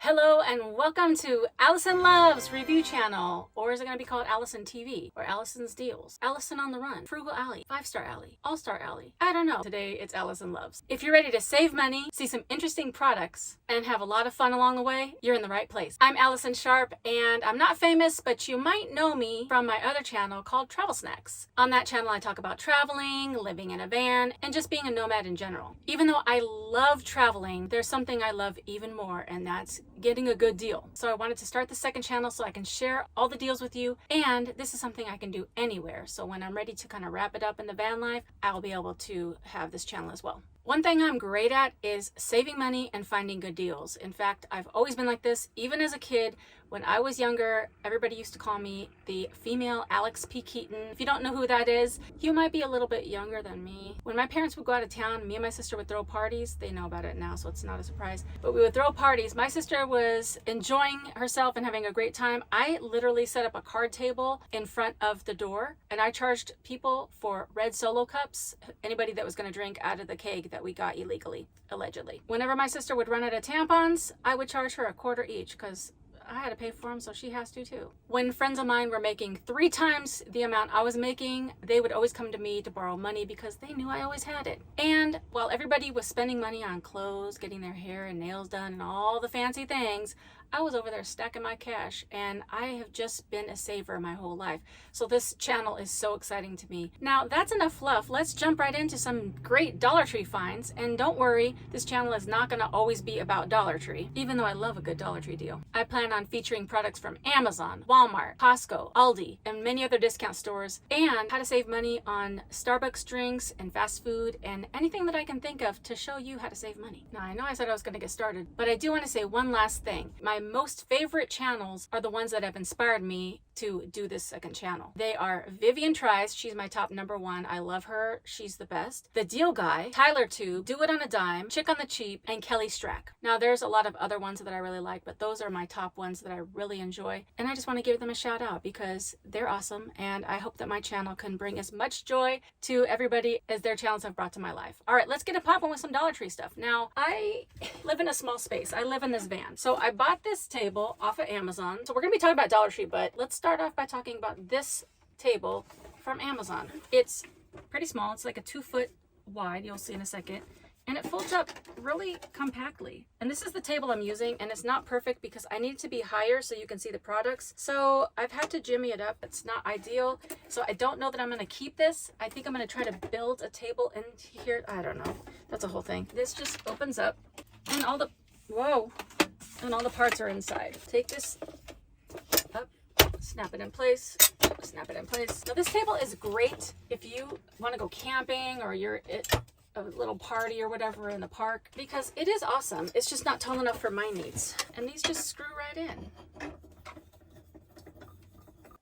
Hello and welcome to Allison Loves Review Channel, or is it going to be called Allison TV, or Allison's Deals, Allison on the Run, Frugal Alley, 5-Star Alley, All-Star Alley? I don't know. Today it's Allison Loves. If you're ready to save money, see some interesting products, and have a lot of fun along the way, you're in the right place. I'm Allison Sharp, and I'm not famous, but you might know me from my other channel called Travel Snacks. On that channel I talk about traveling, living in a van, and just being a nomad in general. Even though I love traveling, there's something I love even more, and that's getting a good deal. So I wanted to start the second channel so I can share all the deals with you, and this is something I can do anywhere. So when I'm ready to kind of wrap it up in the van life, I'll be able to have this channel as well. One thing I'm great at is saving money and finding good deals. In fact, I've always been like this. Even as a kid, when I was younger, everybody used to call me the female Alex P. Keaton. If you don't know who that is, you might be a little bit younger than me. When my parents would go out of town, me and my sister would throw parties. They know about it now, so it's not a surprise. But we would throw parties. My sister was enjoying herself and having a great time. I literally set up a card table in front of the door, and I charged people for red Solo cups, anybody that was going to drink out of the keg that we got illegally, allegedly. Whenever my sister would run out of tampons, I would charge her $1/4 each because I had to pay for them, so she has to too. When friends of mine were making 3 times the amount I was making, they would always come to me to borrow money because they knew I always had it. And while everybody was spending money on clothes, getting their hair and nails done, and all the fancy things, I was over there stacking my cash, and I have just been a saver my whole life. So this channel is so exciting to me. Now that's enough fluff. Let's jump right into some great Dollar Tree finds. And don't worry, this channel is not going to always be about Dollar Tree, even though I love a good Dollar Tree deal. I plan on featuring products from Amazon, Walmart, Costco, Aldi, and many other discount stores, and how to save money on Starbucks drinks and fast food and anything that I can think of to show you how to save money. Now I know I said I was going to get started, but I do want to say one last thing. My most favorite channels are the ones that have inspired me to do this second channel. They are Vivian Tries. She's my top #1. I love her. She's the best. The Deal Guy, Tyler Tube, Do It on a Dime, Chick on the Cheap, and Kelly Strack. Now there's a lot of other ones that I really like, but those are my top ones that I really enjoy. And I just want to give them a shout out because they're awesome. And I hope that my channel can bring as much joy to everybody as their channels have brought to my life. All right, let's get a poppin' with some Dollar Tree stuff. Now I live in a small space. I live in this van. So I bought this table off of Amazon. So we're going to be talking about Dollar Tree, but let's start off by talking about this table from Amazon. It's pretty small. It's like a 2-foot wide. You'll see in a second. And it folds up really compactly. And this is the table I'm using, and it's not perfect because I need it to be higher so you can see the products. So I've had to jimmy it up. It's not ideal. So I don't know that I'm going to keep this. I think I'm going to try to build a table in here. I don't know. That's a whole thing. This just opens up and all the, whoa, and all the parts are inside. Take this up, snap it in place, snap it in place. Now this table is great if you want to go camping or you're at a little party or whatever in the park, because it is awesome. It's just not tall enough for my needs. And these just screw right in.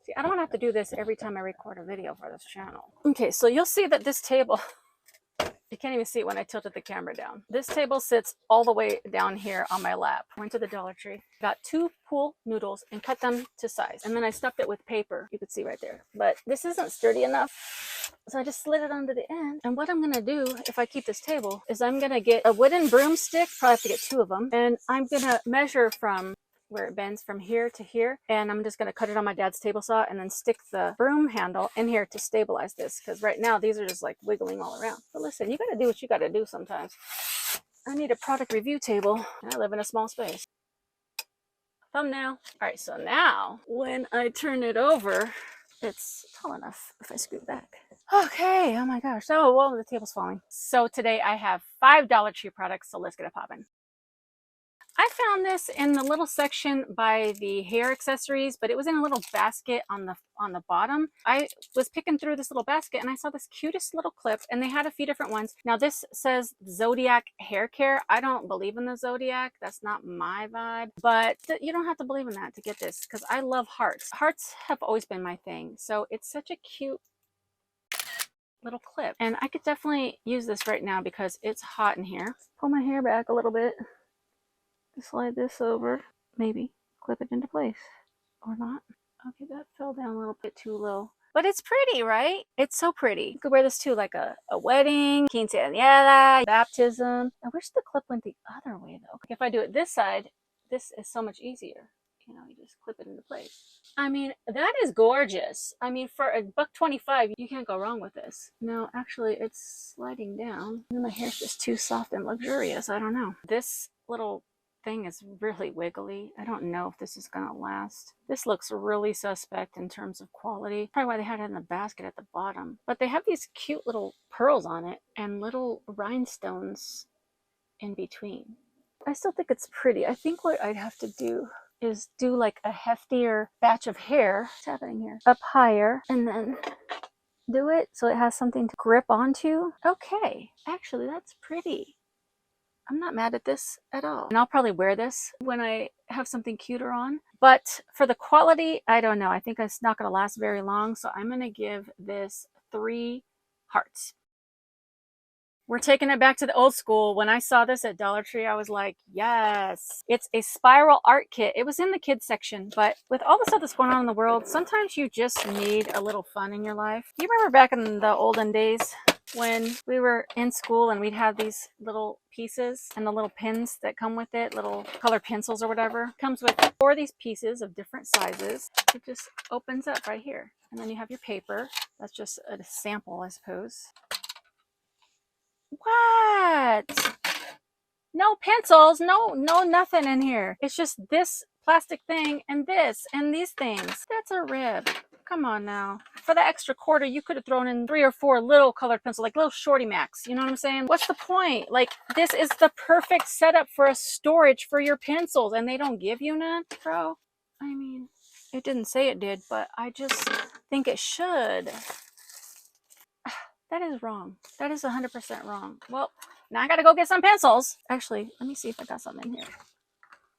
See, I don't have to do this every time I record a video for this channel. Okay, so you'll see that this table, you can't even see it when I tilted the camera down. This table sits all the way down here on my lap. Went to the Dollar Tree, got 2 pool noodles and cut them to size. And then I stuffed it with paper. You could see right there. But this isn't sturdy enough. So I just slid it onto the end. And what I'm going to do if I keep this table is I'm going to get a wooden broomstick. Probably have to get 2 of them. And I'm going to measure from where it bends from here to here, and I'm just going to cut it on my dad's table saw and then stick the broom handle in here to stabilize this, because right now these are just like wiggling all around. But listen, you got to do what you got to do sometimes. I need a product review table, and I live in a small space. Thumbnail. All right, so now when I turn it over, it's tall enough if I scoot back. Okay, oh my gosh. Oh, well, the table's falling. So today I have 5 Dollar Tree products, so let's get it poppin'. I found this in the little section by the hair accessories, but it was in a little basket on the bottom. I was picking through this little basket and I saw this cutest little clip, and they had a few different ones. Now this says Zodiac hair care. I don't believe in the Zodiac. That's not my vibe, but you don't have to believe in that to get this, because I love hearts. Hearts have always been my thing. So it's such a cute little clip, and I could definitely use this right now because it's hot in here. Pull my hair back a little bit. Slide this over, maybe clip it into place or not. Okay, that fell down a little bit too low, but it's pretty, right? It's so pretty. You could wear this to like a wedding, quinceañera, baptism. I wish the clip went the other way though. If I do it this side, this is so much easier. You know, you just clip it into place. I mean, that is gorgeous. I mean, for $1.25, you can't go wrong with this. No, actually, it's sliding down. My hair's just too soft and luxurious. I don't know. This little thing is really wiggly. I don't know if this is gonna last. This looks really suspect in terms of quality. Probably why they had it in the basket at the bottom. But they have these cute little pearls on it and little rhinestones in between. I still think it's pretty. I think what I'd have to do is do like a heftier batch of hair. What's happening here? Up higher, and then do it so it has something to grip onto. Okay, actually that's pretty. I'm not mad at this at all. And I'll probably wear this when I have something cuter on. But for the quality, I don't know. I think it's not going to last very long. So I'm going to give this 3 hearts. We're taking it back to the old school. When I saw this at Dollar Tree, I was like, yes. It's a spiral art kit. It was in the kids section, but with all the stuff that's going on in the world, sometimes you just need a little fun in your life. You remember back in the olden days when we were in school and we'd have these little pieces and the little pins that come with it, little colored pencils or whatever. It comes with 4 of these pieces of different sizes. It just opens up right here. And then you have your paper. That's just a sample, I suppose. What? No pencils, no nothing in here. It's just this plastic thing and this and these things. That's a rib. Come on now. For the extra quarter, you could have thrown in 3 or 4 little colored pencils, like little shorty max. You know what I'm saying? What's the point? Like, this is the perfect setup for a storage for your pencils, and they don't give you none, bro. I mean, it didn't say it did, but I just think it should. That is wrong. That is 100% wrong. Well, now I gotta go get some pencils. Actually, let me see if I got something in here.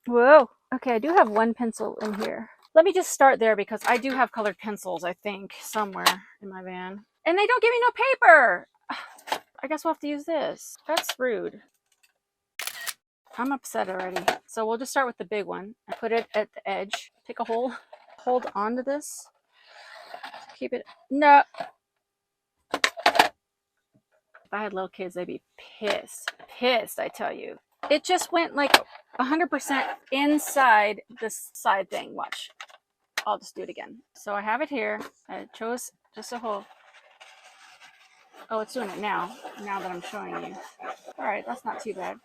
Whoa. Okay, I do have 1 pencil in here. Let me just start there because I do have colored pencils, I think, somewhere in my van. And they don't give me no paper. I guess we'll have to use this. That's rude. I'm upset already. So we'll just start with the big one and put it at the edge. Take a hole. Hold on to this. Keep it. No. If I had little kids, they'd be pissed. Pissed, I tell you. It just went like 100% inside this side thing. Watch. I'll just do it again. So I have it here. I chose just a hole. Oh, it's doing it now. Now that I'm showing you. All right, that's not too bad.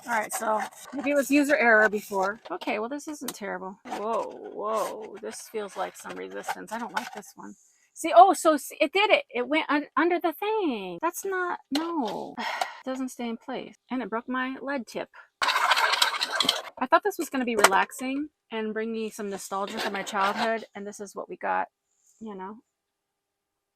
All right, so maybe it was user error before. Okay, well, this isn't terrible. Whoa. This feels like some resistance. I don't like this one. See, oh, so it did it. It went under the thing. That's not, no. It doesn't stay in place. And it broke my lead tip. I thought this was going to be relaxing and bring me some nostalgia from my childhood. And this is what we got, you know.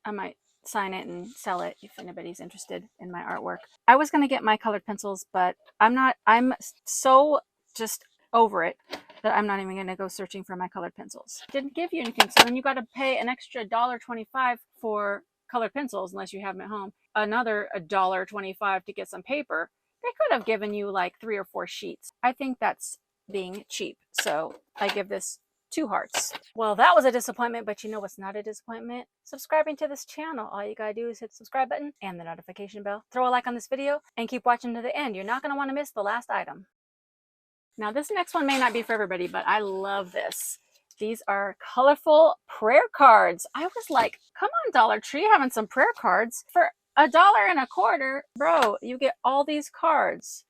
I might sign it and sell it if anybody's interested in my artwork. I was going to get my colored pencils, but I'm so just over it that I'm not even going to go searching for my colored pencils. Didn't give you anything, so then you got to pay an extra $1.25 for colored pencils unless you have them at home. Another $1.25 to get some paper. They could have given you like 3 or 4 sheets. I think that's being cheap, so I give this 2 hearts. Well, that was a disappointment, but you know what's not a disappointment? Subscribing to this channel. All you gotta do is hit the subscribe button and the notification bell. Throw a like on this video and keep watching to the end. You're not gonna want to miss the last item. Now, this next one may not be for everybody, but I love this. These are colorful prayer cards. I was like, come on, Dollar Tree, having some prayer cards for $1.25. Bro, you get all these cards.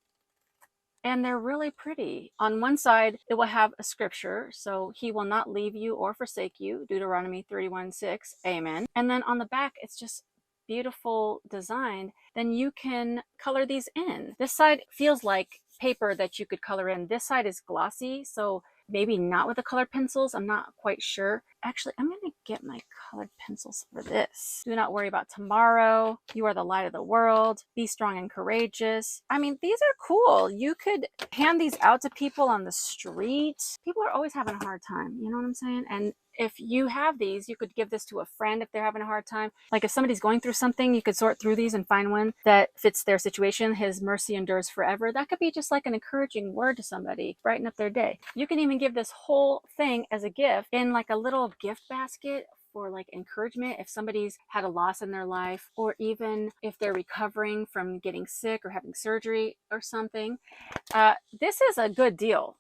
And they're really pretty. On one side, it will have a scripture. So, he will not leave you or forsake you. Deuteronomy 31:6. Amen. And then on the back, it's just beautiful design. Then you can color these in. This side feels like paper that you could color in. This side is glossy, so maybe not with the colored pencils. I'm not quite sure. Actually, I'm going to get my colored pencils for this. Do not worry about tomorrow. You are the light of the world. Be strong and courageous. I mean, these are cool. You could hand these out to people on the street. People are always having a hard time. You know what I'm saying? And if you have these, you could give this to a friend if they're having a hard time. Like if somebody's going through something, you could sort through these and find one that fits their situation. His mercy endures forever. That could be just like an encouraging word to somebody, brighten up their day. You can even give this whole thing as a gift in like a little gift basket for like encouragement if somebody's had a loss in their life, or even if they're recovering from getting sick or having surgery or something. This is a good deal.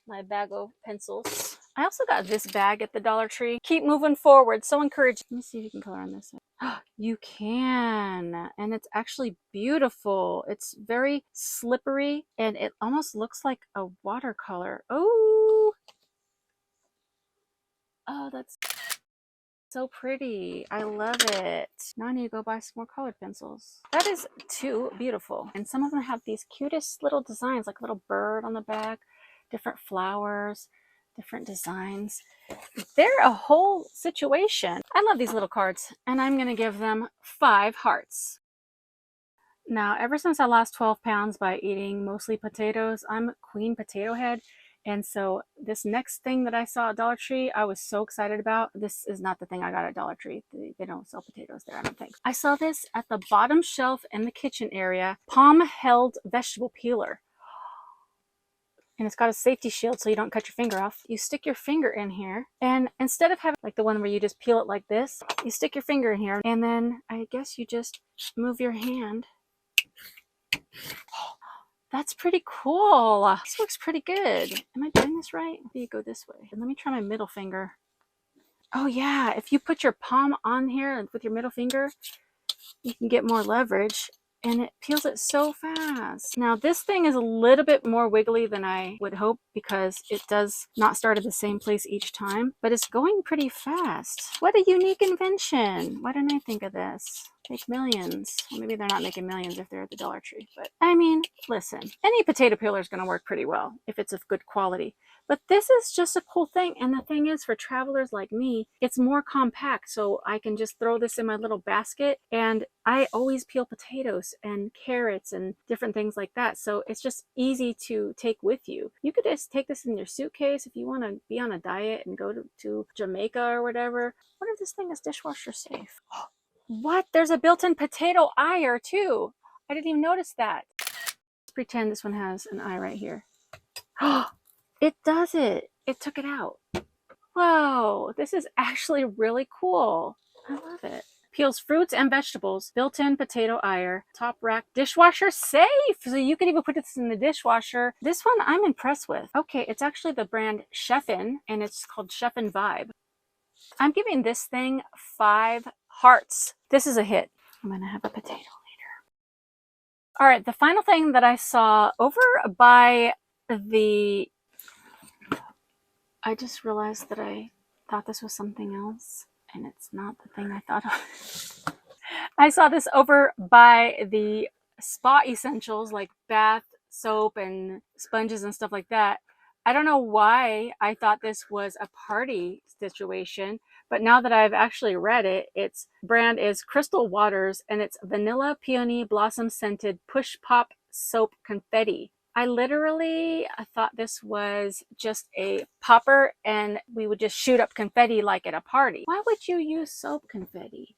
My bag of pencils. I also got this bag at the Dollar Tree. Keep moving forward. So encouraging. Let me see if you can color on this side. You can. And it's actually beautiful. It's very slippery and it almost looks like a watercolor. Oh, that's so pretty. I love it. Now I need to go buy some more colored pencils. That is too beautiful. And some of them have these cutest little designs, like a little bird on the back, different flowers, different designs. They're a whole situation. I love these little cards, and I'm going to give them 5 hearts. Now, ever since I lost 12 pounds by eating mostly potatoes, I'm queen potato head. And so this next thing that I saw at Dollar Tree, I was so excited about. This is not the thing I got at Dollar Tree. They don't sell potatoes there, I don't think. I saw this at the bottom shelf in the kitchen area, palm-held vegetable peeler. And it's got a safety shield so you don't cut your finger off. You stick your finger in here, and instead of having like the one where you just peel it like this, you stick your finger in here, and then I guess you just move your hand. That's pretty cool. This looks pretty good. Am I doing this right? Maybe you go this way. And let me try my middle finger. Oh yeah, if you put your palm on here with your middle finger, you can get more leverage, and it peels it so fast. Now this thing is a little bit more wiggly than I would hope because it does not start at the same place each time, but it's going pretty fast. What a unique invention. Why didn't I think of this? Make millions. Well, maybe they're not making millions if they're at the Dollar Tree, but I mean, listen, any potato peeler is going to work pretty well if it's of good quality. But this is just a cool thing. And the thing is, for travelers like me, it's more compact. So I can just throw this in my little basket. And I always peel potatoes and carrots and different things like that. So it's just easy to take with you. You could just take this in your suitcase if you want to be on a diet and go to Jamaica or whatever. What if this thing is dishwasher safe? What? There's a built-in potato eyer too. I didn't even notice that. Let's pretend this one has an eye right here. It does it. It took it out. Whoa, this is actually really cool. I love it. Peels fruits and vegetables, built-in potato eyer, top rack, dishwasher safe. So you could even put this in the dishwasher. This one I'm impressed with. Okay, it's actually the brand Chefin, and it's called Chefin Vibe. I'm giving this thing 5 hearts. This is a hit. I'm gonna have a potato later. All right, the final thing that I saw over by the... I just realized that I thought this was something else, and it's not the thing I thought of. I saw this over by the spa essentials like bath soap and sponges and stuff like that. I don't know why I thought this was a party situation, but now that I've actually read it, its brand is Crystal Waters, and it's vanilla peony blossom scented push pop soap confetti. I literally thought this was just a popper and we would just shoot up confetti like at a party. Why would you use soap confetti?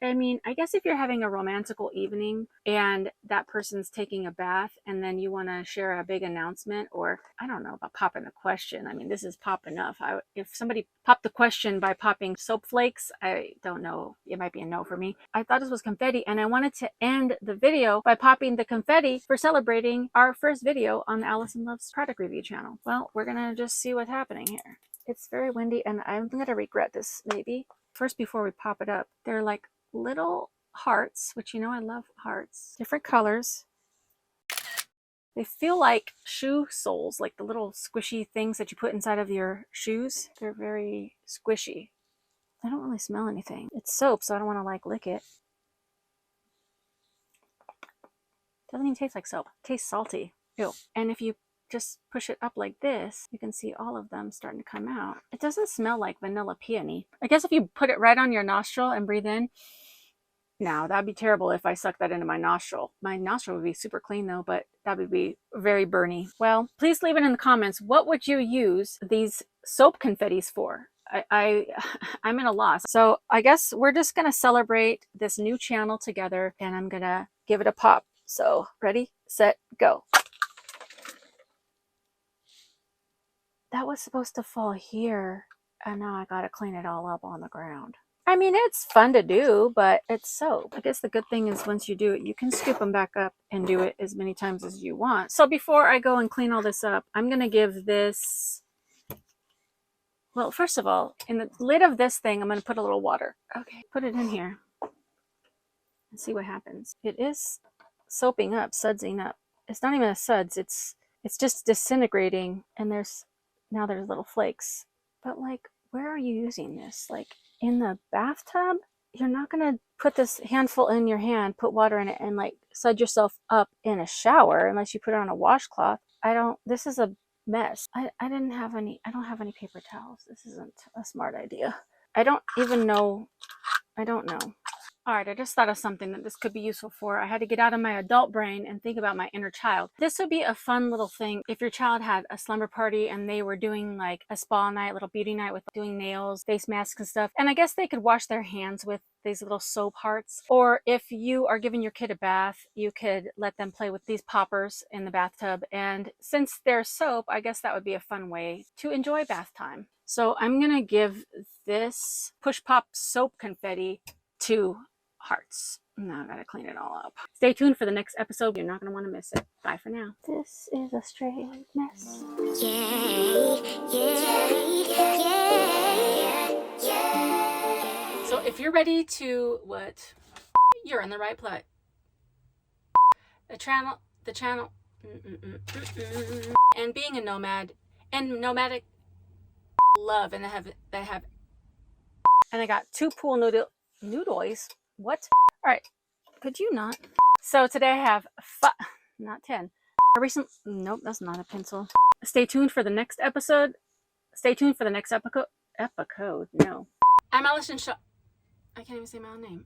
I mean, I guess if you're having a romantical evening and that person's taking a bath and then you want to share a big announcement, or I don't know about popping the question. I mean, this is pop enough. If somebody popped the question by popping soap flakes, I don't know. It might be a no for me. I thought this was confetti, and I wanted to end the video by popping the confetti for celebrating our first video on the Allison Loves product review channel. Well, we're going to just see what's happening here. It's very windy and I'm going to regret this maybe. First, before we pop it up, they're like little hearts, which you know I love hearts. Different colors. They feel like shoe soles, like the little squishy things that you put inside of your shoes. They're very squishy. I don't really smell anything. It's soap, so I don't want to like lick it. Doesn't even taste like soap. It tastes salty. Ew. And if you just push it up like this, you can see all of them starting to come out. It doesn't smell like vanilla peony. I guess if you put it right on your nostril and breathe in, now that'd be terrible if I sucked that into my nostril. My nostril would be super clean though, but that would be very burny. Well, please leave it in the comments. What would you use these soap confettis for? I'm in a loss. So I guess we're just gonna celebrate this new channel together, and I'm gonna give it a pop. So ready, set, go. That was supposed to fall here. And now I gotta clean it all up on the ground. I mean, it's fun to do, but it's soap. I guess the good thing is once you do it, you can scoop them back up and do it as many times as you want. So before I go and clean all this up, I'm gonna give this, well, first of all, in the lid of this thing, I'm gonna put a little water. Okay, put it in here and see what happens. It is soaping up, sudsing up. It's not even a suds, it's just disintegrating, and now there's little flakes. But like, where are you using this? Like in the bathtub? You're not gonna put this handful in your hand, put water in it, and like sud yourself up in a shower unless you put it on a washcloth. This is a mess. I don't have any paper towels. This isn't a smart idea. I don't know. All right, I just thought of something that this could be useful for. I had to get out of my adult brain and think about my inner child. This would be a fun little thing if your child had a slumber party and they were doing like a spa night, little beauty night with doing nails, face masks and stuff. And I guess they could wash their hands with these little soap hearts. Or if you are giving your kid a bath, you could let them play with these poppers in the bathtub. And since they're soap, I guess that would be a fun way to enjoy bath time. So I'm gonna give this push pop soap confetti 2 hearts. Now I gotta clean it all up. Stay tuned for the next episode. You're not gonna want to miss it. Bye for now. This is a straight mess. So if you're ready to you're in the right place. The channel, and being a nomad and nomadic love, and they have, and I got 2 pool noodles. What? All right, could you not? So today I have not 10. Nope, that's not a pencil. Stay tuned for the next episode. Stay tuned for the next episode. No. I'm Allison I can't even say my own name.